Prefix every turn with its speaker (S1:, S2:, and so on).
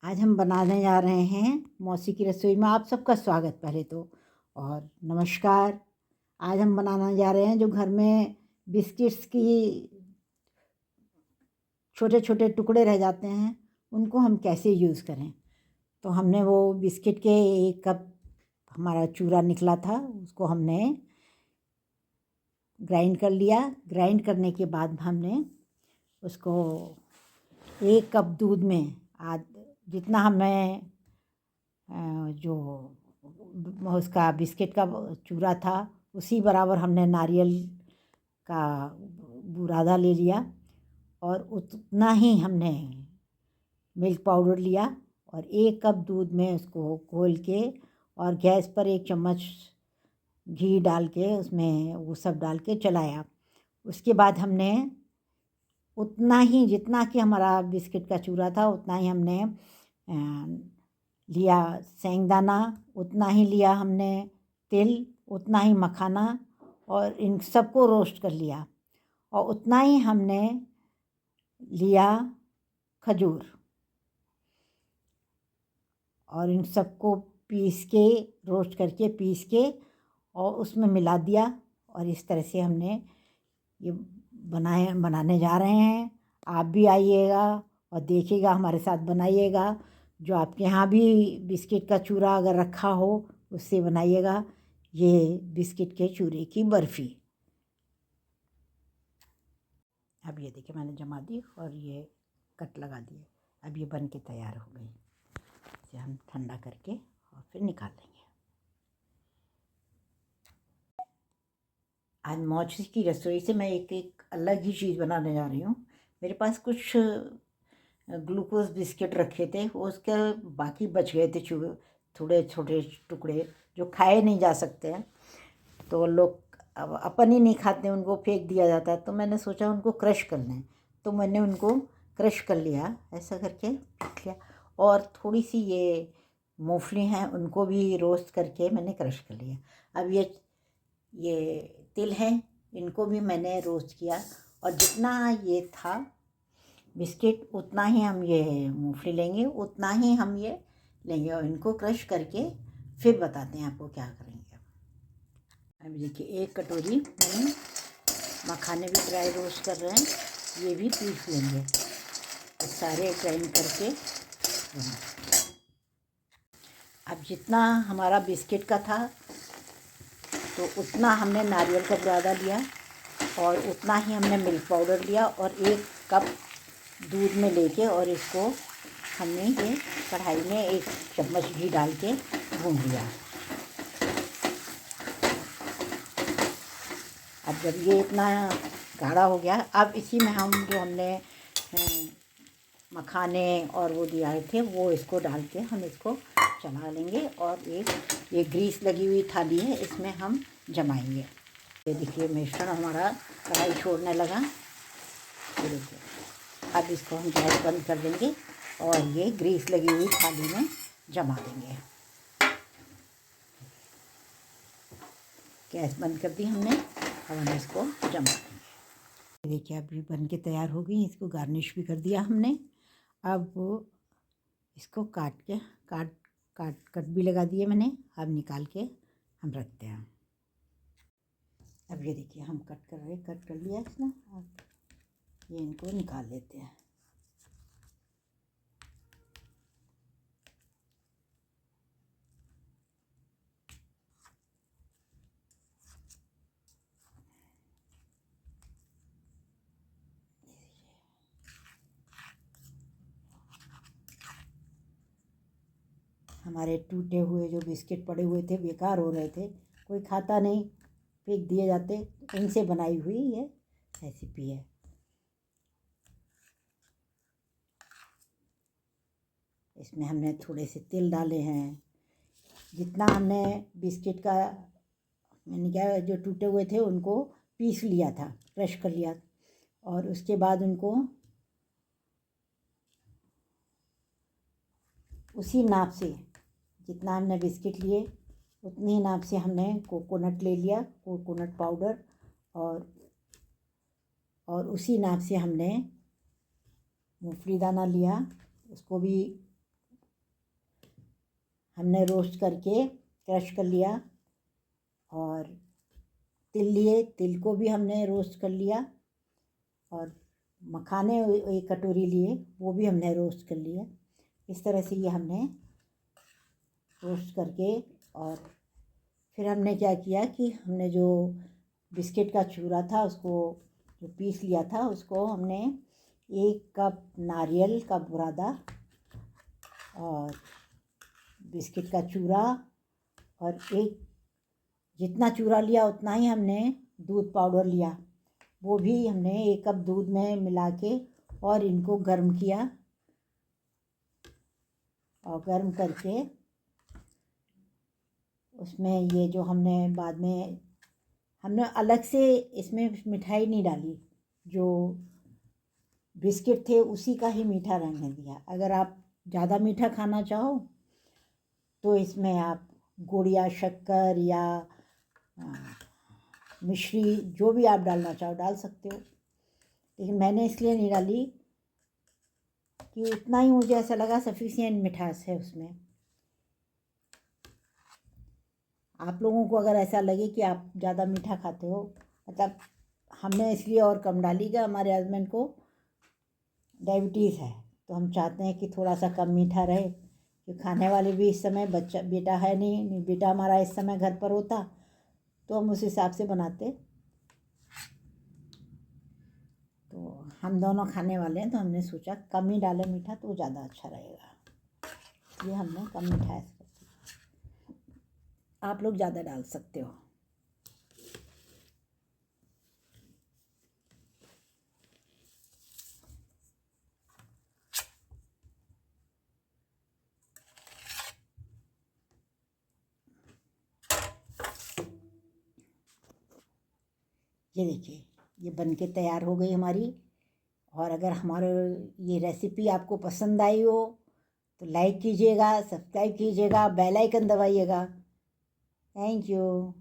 S1: आज हम बनाने जा रहे हैं मौसी की रसोई में। आप सबका स्वागत पहले तो, और नमस्कार। आज हम बनाने जा रहे हैं जो घर में बिस्किट्स की छोटे छोटे टुकड़े रह जाते हैं, उनको हम कैसे यूज़ करें। तो हमने वो बिस्किट के 1 कप हमारा चूरा निकला था, उसको हमने ग्राइंड कर लिया। ग्राइंड करने के बाद हमने उसको 1 कप दूध में जितना हमें जो उसका बिस्किट का चूरा था उसी बराबर हमने नारियल का बुरादा ले लिया, और उतना ही हमने मिल्क पाउडर लिया और 1 कप दूध में उसको घोल के और गैस पर 1 चम्मच घी डाल के उसमें वो सब डाल के चलाया। उसके बाद हमने उतना ही, जितना कि हमारा बिस्किट का चूरा था उतना ही हमने लिया सेंगदाना, उतना ही लिया हमने तिल, उतना ही मखाना, और इन सबको रोस्ट कर लिया। और उतना ही हमने लिया खजूर, और इन सबको पीस के, रोस्ट करके पीस के और उसमें मिला दिया। और इस तरह से हमने ये बनाने जा रहे हैं। आप भी आइएगा और देखिएगा, हमारे साथ बनाइएगा। जो आपके यहाँ भी बिस्किट का चूरा अगर रखा हो उससे बनाइएगा ये बिस्किट के चूरे की बर्फ़ी। अब ये देखिए मैंने जमा दी और ये कट लगा दिए। अब ये बन के तैयार हो गई। इसे हम ठंडा करके और फिर निकाल लेंगे। आज मौसी की रसोई से मैं एक अलग ही चीज़ बनाने जा रही हूँ। मेरे पास कुछ ग्लूकोज बिस्किट रखे थे, वो उसके बाकी बच गए थे थोड़े छोटे टुकड़े जो खाए नहीं जा सकते हैं। तो लोग अब अपन ही नहीं खाते, उनको फेंक दिया जाता है। तो मैंने सोचा उनको क्रश कर लें, तो मैंने उनको क्रश कर लिया, ऐसा करके रख लिया। और थोड़ी सी ये मूंगफली हैं, उनको भी रोस्ट करके मैंने क्रश कर लिया। अब ये तिल हैं, इनको भी मैंने रोस्ट किया। और जितना ये था बिस्किट उतना ही हम ये मूंगफली लेंगे, उतना ही हम ये लेंगे, और इनको क्रश करके फिर बताते हैं आपको क्या करेंगे। अब देखिए 1 कटोरी मैंने मखाने भी ड्राई रोस्ट कर रहे हैं, ये भी पीस लेंगे, सारे ग्राइंड करके। अब जितना हमारा बिस्किट का था तो उतना हमने नारियल का बुरादा लिया, और उतना ही हमने मिल्क पाउडर लिया, और 1 कप दूध में लेके और इसको हमने ये कढ़ाई में 1 चम्मच घी डाल के भून लिया। अब जब ये इतना गाढ़ा हो गया, अब इसी में हम जो हमने मखाने और वो दिए थे वो इसको डाल के हम इसको चला लेंगे। और ये ग्रीस लगी हुई थाली है, इसमें हम जमाएंगे। ये देखिए मिश्रण हमारा कढ़ाई छोड़ने लगा। ये देखिए, अब इसको हम गैस बंद कर देंगे और ये ग्रीस लगी हुई थाली में जमा देंगे। गैस बंद कर दी हमने, अब हम इसको जमा देंगे। देखिए अभी बन के तैयार हो गई, इसको गार्निश भी कर दिया हमने। अब इसको कट भी लगा दिए मैंने। अब निकाल के हम रखते हैं। अब ये देखिए हम कट कर लिया इसने। अब ये इनको निकाल लेते हैं। हमारे टूटे हुए जो बिस्किट पड़े हुए थे, बेकार हो रहे थे, कोई खाता नहीं, फेंक दिए जाते, इनसे बनाई हुई ये रेसिपी है। इसमें हमने थोड़े से तिल डाले हैं। जितना हमने बिस्किट का, मैंने क्या, जो टूटे हुए थे उनको पीस लिया था, क्रश कर लिया, और उसके बाद उनको उसी नाप से, जितना हमने बिस्किट लिए उतनी ही नाप से हमने कोकोनट ले लिया, कोकोनट पाउडर, और उसी नाप से हमने मूंगफली दाना लिया, उसको भी हमने रोस्ट करके क्रश कर लिया। और तिल लिए, तिल को भी हमने रोस्ट कर लिया। और मखाने एक कटोरी लिए, वो भी हमने रोस्ट कर लिया। इस तरह से ये हमने रोस्ट करके, और फिर हमने क्या किया कि हमने जो बिस्किट का चूरा था उसको जो पीस लिया था, उसको हमने 1 कप नारियल का बुरादा और बिस्किट का चूरा, और जितना चूरा लिया उतना ही हमने दूध पाउडर लिया, वो भी हमने 1 कप दूध में मिला के और इनको गर्म किया। और गर्म करके उसमें ये जो हमने बाद में हमने अलग से इसमें मिठाई नहीं डाली, जो बिस्किट थे उसी का ही मीठा रहने दिया। अगर आप ज़्यादा मीठा खाना चाहो तो इसमें आप गुड़ या शक्कर या मिश्री जो भी आप डालना चाहो डाल सकते हो, लेकिन मैंने इसलिए नहीं डाली कि उतना ही मुझे ऐसा लगा सफिशिएंट मिठास है उसमें। आप लोगों को अगर ऐसा लगे कि आप ज़्यादा मीठा खाते हो, मतलब हमने इसलिए और कम डाली कि हमारे हस्बैंड को डायबिटीज़ है, तो हम चाहते हैं कि थोड़ा सा कम मीठा रहे। कि खाने वाले भी इस समय बेटा है नहीं, बेटा हमारा इस समय घर पर होता तो हम उस हिसाब से बनाते। तो हम दोनों खाने वाले हैं तो हमने सोचा कम ही डालें मीठा तो ज़्यादा अच्छा रहेगा, इसलिए हमने कम मीठा ऐसा करते। आप लोग ज़्यादा डाल सकते हो। ये देखिए, ये बन के तैयार हो गई हमारी। और अगर हमारे ये रेसिपी आपको पसंद आई हो तो लाइक कीजिएगा, सब्सक्राइब कीजिएगा, बेल आइकन दबाइएगा। Thank you.